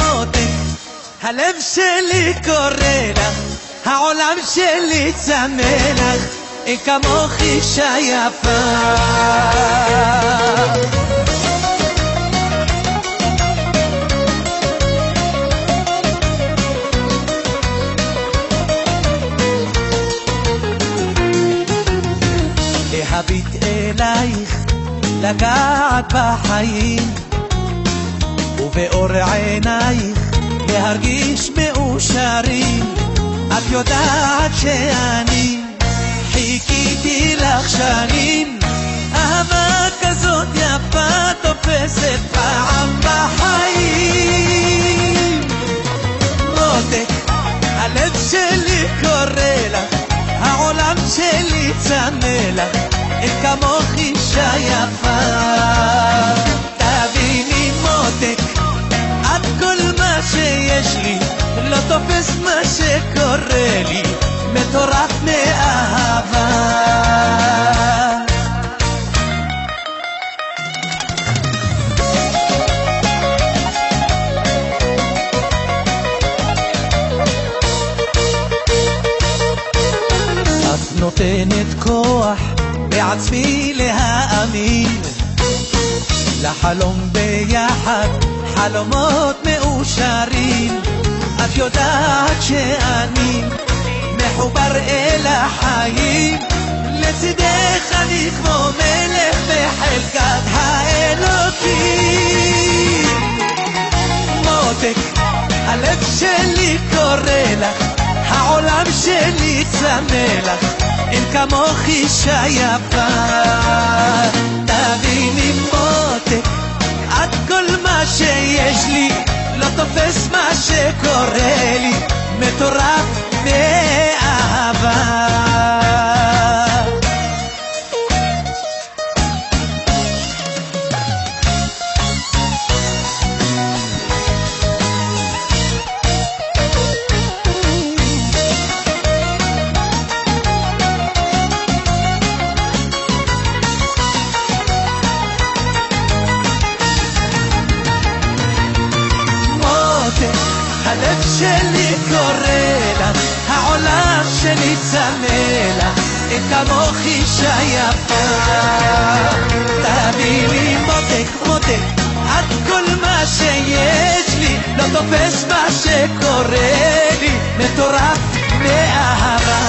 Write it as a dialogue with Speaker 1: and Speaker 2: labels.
Speaker 1: מותק, הלב שלי קורא לך, העולם שלי צמא לך, אין כמוך אישה יפה. להביט אלייך, לגעת בחיים, ובאור עינייך להרגיש מאושרים. את יודעת שאני חיכיתי לך שנים, אהבה כזאת יפה תופסת פעם בחיים. מותק, הלב שלי קורא לך, העולם שלי צמא לך, אין כמוך אישה יפה. תביני מותק, את כל מה שיש לי, לא תופס מה שקורה לי, מטורף מאהבה. את נותנת כוח בעצמי להאמין, לחלום ביחד חלומות מאושרים. את יודעת שאני מחובר אל החיים, לצדך אני כמו מלך בחלקת האלוקים. מותק, הלב שלי קורא לך, העולם שלי צמא לך, אין כמוך אישה יפה. תביני מותק, את כל מה שיש לי, לא תופס מה שקורה לי, מטורף מאהבה. הלב שלי קורא לך, העולם שלי צמא לך, אין כמוך אישה יפה. תביני מותק, מותק, את כל מה שיש לי, לא תופס מה שקורה לי, מטורף מאהבה.